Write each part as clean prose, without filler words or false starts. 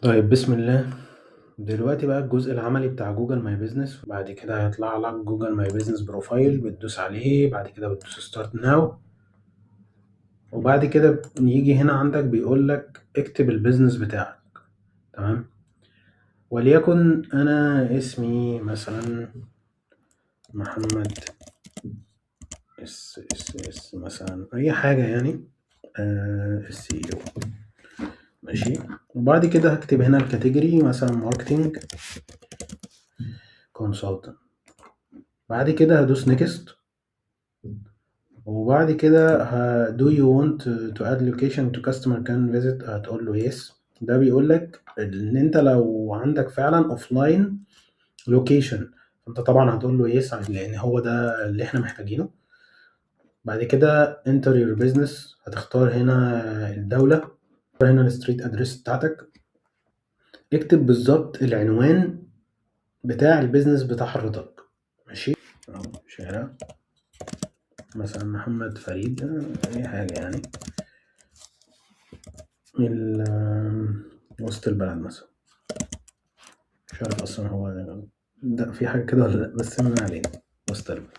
طيب بسم الله. دلوقتي بقى الجزء العملي بتاع جوجل ماي بيزنس، وبعد كده هيطلع لك جوجل ماي بيزنس بروفايل، بتدوس عليه، بعد كده بتدوس ستارت ناو، وبعد كده يجي هنا عندك بيقول لك اكتب البيزنس بتاعك. تمام. وليكن انا اسمي مثلا محمد اس مثلا اي حاجه يعني، السي او. ماشي. وبعد كده هكتب هنا الكاتيجوري مثلا ماركتنج كونسلتنت. بعد كده هدوس نيكست، وبعد كده do you want to add location to customer can visit، هتقول له yes. ده بيقول لك ان انت لو عندك فعلا offline location، انت طبعا هتقول له yes لان هو ده اللي احنا محتاجينه. بعد كده enter your business، هتختار هنا الدولة، هتختار هنا الستريت ادريس بتاعتك، اكتب بالظبط العنوان بتاع البيزنس بتاع حضرتك. ماشي. أهو شارع مثلا محمد فريد، اي حاجة يعني، وسط البلد مثلا. مش عارف اصلا هو ده في حاجة كده ولا لا، بس ما علينا. وسط البلد.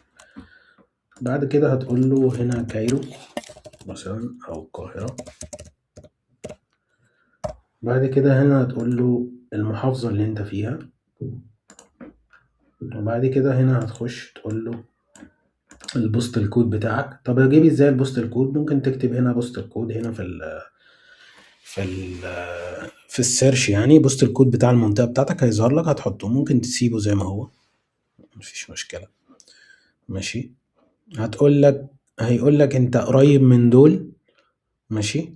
بعد كده هتقول له هنا كايرو مثلا او القاهرة. بعد كده هنا هتقول له المحافظة اللي انت فيها، وبعد كده هنا هتخش تقول له البوستال كود بتاعك. طب اجيب ازاي البوستال كود؟ ممكن تكتب هنا بوستال كود هنا في ال في السيرش، يعني بوستال كود بتاع المنطقة بتاعتك هيظهر لك، هتحطه. ممكن تسيبه زي ما هو، مفيش مشكلة. ماشي. هيقول لك انت قريب من دول. ماشي.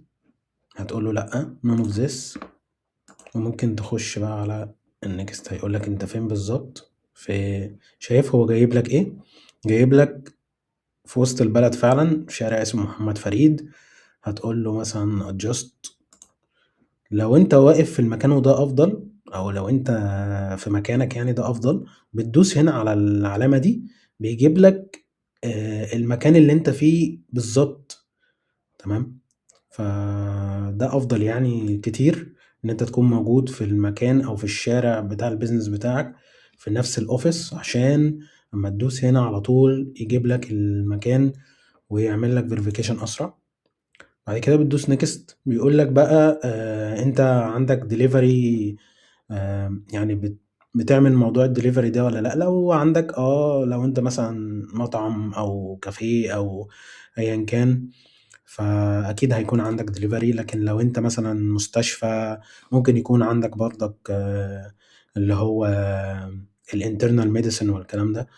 هتقول له لا none of this، وممكن تخش بقى على النكست. هيقول لك انت فين بالظبط. شايف هو جايب لك ايه؟ جايب لك في وسط البلد فعلا، في شارع اسمه محمد فريد. هتقول له مثلا adjust. لو انت واقف في المكان وده افضل، او لو انت في مكانك يعني ده افضل، بتدوس هنا على العلامة دي، بيجيب لك المكان اللي انت فيه بالظبط. تمام. فده افضل يعني كتير، ان انت تكون موجود في المكان او في الشارع بتاع البيزنس بتاعك في نفس الاوفيس، عشان اما تدوس هنا على طول يجيب لك المكان ويعمل لك فيريفيكيشن اسرع. بعد كده بتدوس نيكست، بيقول لك بقى انت عندك ديليفري، يعني بتعمل موضوع الدليفري ده ولا لا. لو عندك لو انت مثلا مطعم او كافيه او ايا كان، فاكيد هيكون عندك دليفري. لكن لو انت مثلا مستشفى، ممكن يكون عندك برضك اللي هو الانترنال ميديسن والكلام ده.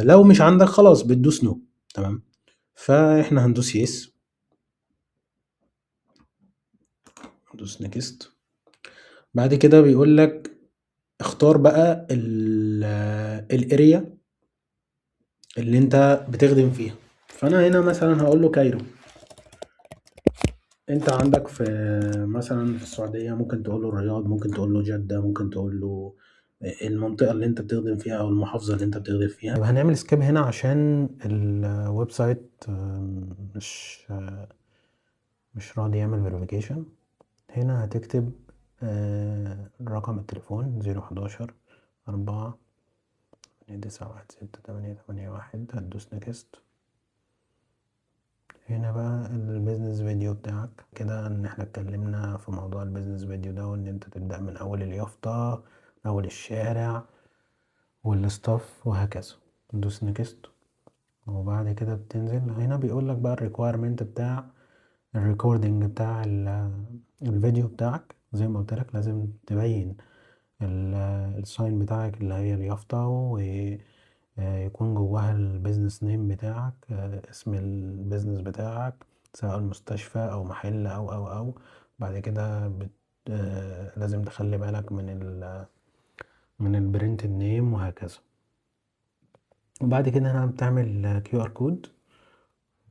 لو مش عندك خلاص بتدوس نو. تمام. فاحنا هندوس يس، ندوس نيكست. بعد كده بيقول لك اختار بقى الاريا اللي انت بتخدم فيها. فانا هنا مثلا هقول له كايرو. انت عندك في مثلا في السعودية، ممكن تقول له الرياض، ممكن تقول له جدة، ممكن تقول له المنطقة اللي انت بتخدم فيها او المحافظة اللي انت بتخدم فيها. يبقى هنعمل سكيب هنا عشان الويب سايت مش راضي يعمل فيريفيكيشن. هنا هتكتب رقم التليفون 011 4 916 881. هتدوس نيكست. هنا بقى البيزنس فيديو بتاعك كده، ان احنا اتكلمنا في موضوع البيزنس فيديو ده، وان انت تبدأ من اول اليافطة، اول الشارع والستاف وهكذا. ندوس نيكست. وبعد كده بتنزل هنا بيقول لك بقى الريكويرمنت بتاع الريكوردينج بتاع الفيديو بتاعك. زي ما قلت لك لازم تبين الساين بتاعك اللي هي اليافطة، ويكون جواها البيزنس نيم بتاعك، اسم البيزنس بتاعك، سواء المستشفى او محل او بعد كده لازم تخلي بالك من البرنتد نيم وهكذا. وبعد كده هنا بتعمل QR كود،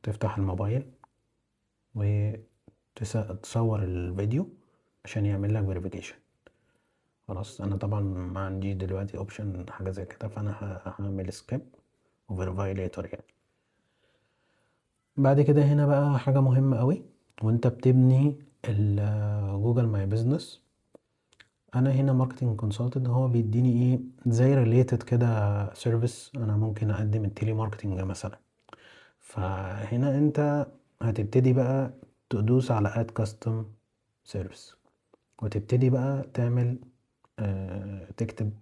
تفتح الموبايل وتصور الفيديو عشان يعمل لك فيريفيكيشن. خلاص انا طبعا ما عندي دلوقتي اوبشن حاجه زي كده، فانا هعمل سكيب وفيريفاي ليتر يعني. بعد كده هنا بقى حاجه مهمه قوي، وانت بتبني جوجل ماي بزنس، أنا هنا ماركتنج كونسلتنت، هو بيديني إيه زي ريليتد كده سيرفيس أنا ممكن أقدم التيلي ماركتنج مثلا. فهنا أنت هتبتدي بقى تدوس على اد كاستم سيرفيس، وتبتدي بقى تعمل تكتب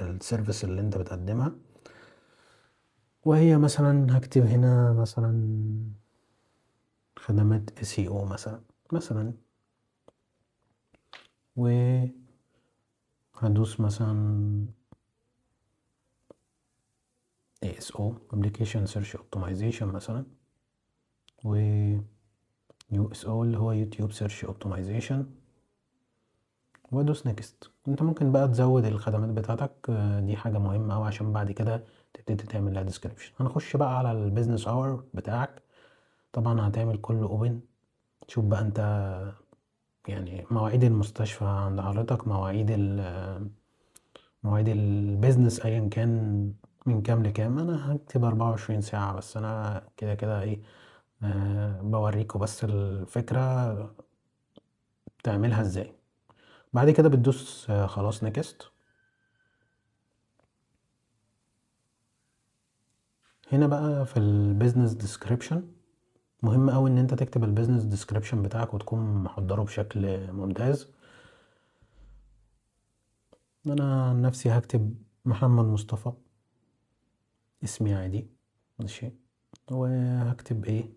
السيرفيس اللي انت بتقدمها. وهي مثلا هكتب هنا مثلا خدمات SEO مثلا وهدوس مثلا ASO Application Search Optimization مثلا، و USO اللي هو يوتيوب Search Optimization، وادوس نيكست. انت ممكن بقى تزود الخدمات بتاعتك، دي حاجة مهمة اوي عشان بعد كده تبتدي تعمل لها ديسكريبشن. هنخش بقى على البيزنس اور بتاعك. طبعا هتعمل كله اوبن. تشوف بقى انت يعني مواعيد المستشفى عند حضرتك، مواعيد البيزنس ايا كان من كام لكام. انا هكتب 24 ساعة بس، انا كده كده ايه بوريكوا بس الفكرة تعملها ازاي. بعد كده بتدوس خلاص نيكست. هنا بقى في البيزنس ديسكريبشن مهم قوي ان انت تكتب البيزنس ديسكريبشن بتاعك وتكون محضره بشكل ممتاز. انا عن نفسي هكتب محمد مصطفى، اسمي عادي ماشي، وهكتب ايه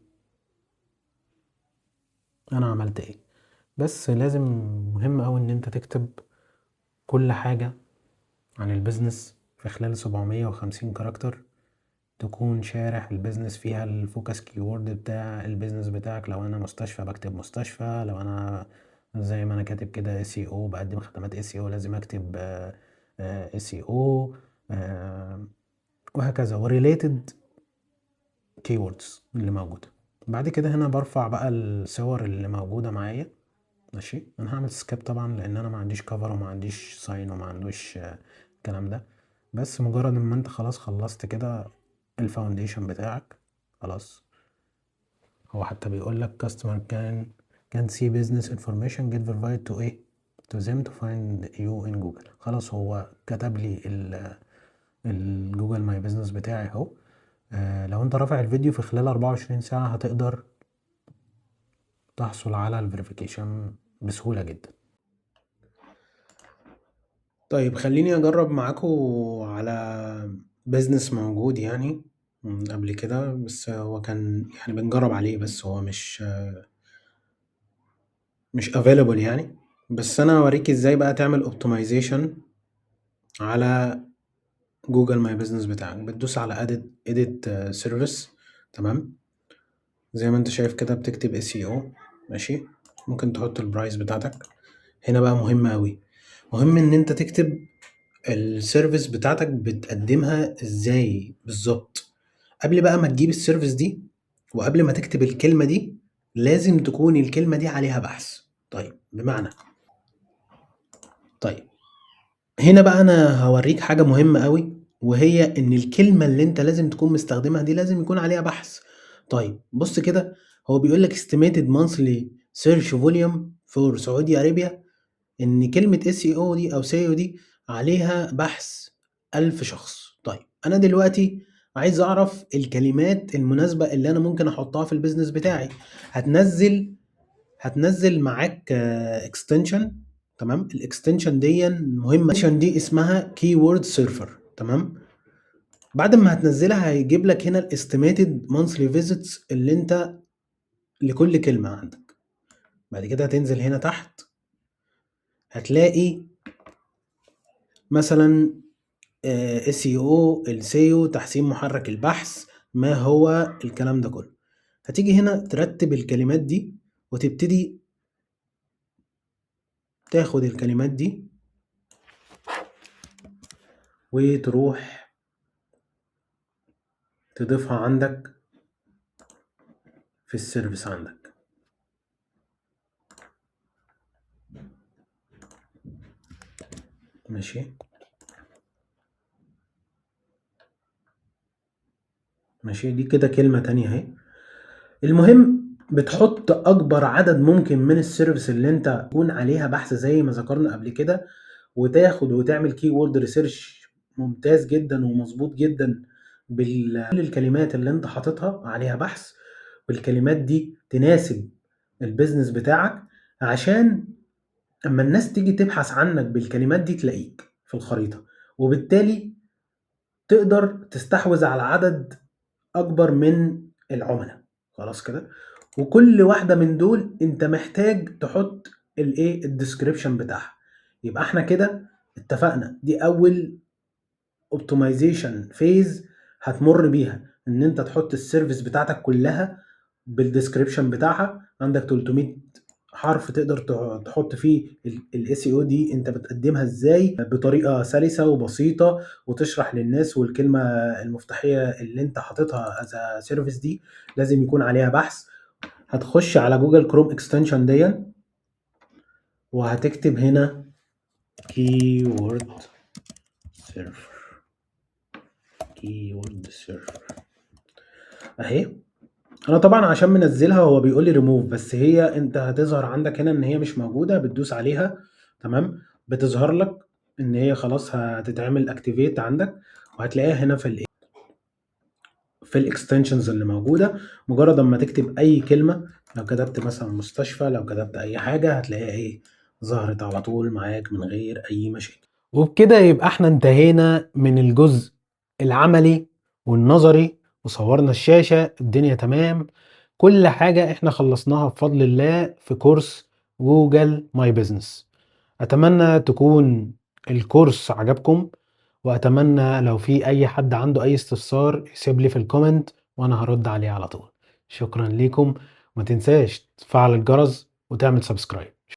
انا عملت ايه. بس لازم مهم قوي ان انت تكتب كل حاجة عن البيزنس في خلال 750 كاركتر، تكون شارح البيزنس فيها الفوكس كيورد بتاع البيزنس بتاعك. لو انا مستشفى بكتب مستشفى، لو انا زي ما انا كاتب كده SEO بقدم خدمات SEO لازم اكتب SEO وهكذا، وريليتد كيوردز اللي موجودة. بعد كده هنا برفع بقى الصور اللي موجودة معايا ماشي. انا هعمل سكيب طبعا لان انا ما عنديش كفر وما عنديش ساين وما عندوش الكلام ده. بس مجرد ما انت خلاص خلصت كده الفاونديشن بتاعك خلاص. هو حتى بيقول لك customer can see business information get verified to ايه to them to find you in Google. خلاص هو كتب لي الجوجل ماي بيزنس بتاعي اهو. لو انت رافع الفيديو في خلال 24 ساعة هتقدر تحصل على الفيريفيكيشن بسهولة جدا. طيب خليني اجرب معاكم على بيزنس موجود يعني من قبل كده، بس هو كان يعني بنجرب عليه بس هو مش available يعني. بس انا هوريك ازاي بقى تعمل اوبتمايزيشن على جوجل ماي بيزنس بتاعك. بتدوس على edit service تمام. زي ما انت شايف كده بتكتب SEO ماشي. ممكن تحط البرايس بتاعتك. هنا بقى مهم قوي، مهم ان انت تكتب السيرفيس بتاعتك بتقدمها ازاي بالظبط. قبل بقى ما تجيب السيرفيس دي وقبل ما تكتب الكلمة دي لازم تكون الكلمة دي عليها بحث. طيب بمعنى، طيب هنا بقى انا هوريك حاجة مهمة قوي، وهي ان الكلمة اللي انت لازم تكون مستخدمها دي لازم يكون عليها بحث. طيب بص كده، هو بيقول لك estimated monthly search volume for سعودي ارابيا، ان كلمة SEO دي او SEO دي عليها بحث 1000 شخص. طيب انا دلوقتي عايز اعرف الكلمات المناسبة اللي انا ممكن احطها في البيزنس بتاعي. هتنزل معاك اكستنشن تمام. الاكستنشن دي مهمة، الاكستنشن دي اسمها keyword surfer تمام. بعد ما هتنزلها هيجيب لك هنا الاستيميتد مانثلي فيزيتس اللي انت لكل كلمة عندك. بعد كده هتنزل هنا تحت هتلاقي مثلا SEO السيو تحسين محرك البحث ما هو الكلام ده كله. هتيجي هنا ترتب الكلمات دي وتبتدي تاخد الكلمات دي وتروح تضيفها عندك في السيرفيس عندك ماشي. ماشي دي كده كلمة تانية اهي. المهم بتحط اكبر عدد ممكن من السيرفيس اللي انت تكون عليها بحث زي ما ذكرنا قبل كده، وتاخد وتعمل keyword research ممتاز جدًا ومضبوط جدًا كل الكلمات اللي أنت حاططها عليها بحث، والكلمات دي تناسب الbusiness بتاعك، عشان أمّا الناس تيجي تبحث عنك بالكلمات دي تلاقيك في الخريطة، وبالتالي تقدر تستحوذ على عدد أكبر من العملا، خلاص كده؟ وكل واحدة من دول أنت محتاج تحط الdescription بتاعها، يبقى إحنا كده اتفقنا دي أول optimization phase هتمر بيها، إن أنت تحط السيرفيس بتاعتك كلها بالdescription بتاعها، عندك 300 حرف تقدر تحط فيه الSEO دي أنت بتقدمها إزاي بطريقة سلسة وبسيطة، وتشرح للناس والكلمة المفتاحية اللي أنت حاططها as a service دي لازم يكون عليها بحث. هتخش على جوجل كروم اكستنشن ديًا وهتكتب هنا keyword search أهي. أنا طبعًا عشان منزّلها هو بيقول لي remove، بس هي أنت هتظهر عندك هنا إن هي مش موجودة، بتدوس عليها تمام، بتظهر لك إن هي خلاص هتتعمل activate عندك، وهتلاقيها هنا في الextensions اللي موجودة، مجرد أمّا تكتب أي كلمة، لو كتبت مثلًا مستشفى، لو كتبت أي حاجة هتلاقيها ظهرت على طول معاك من غير أي مشاكل. وبكده يبقى إحنا انتهينا من الجزء العملي والنظري، وصورنا الشاشة، الدنيا تمام، كل حاجة إحنا خلصناها بفضل الله في كورس جوجل ماي بيزنس. أتمنى تكون الكورس عجبكم، وأتمنى لو في أي حد عنده أي استفسار يسيب لي في الكومنت وأنا هرد عليه على طول. شكرا ليكم، وما تنساش تفعل الجرس وتعمل سبسكرايب.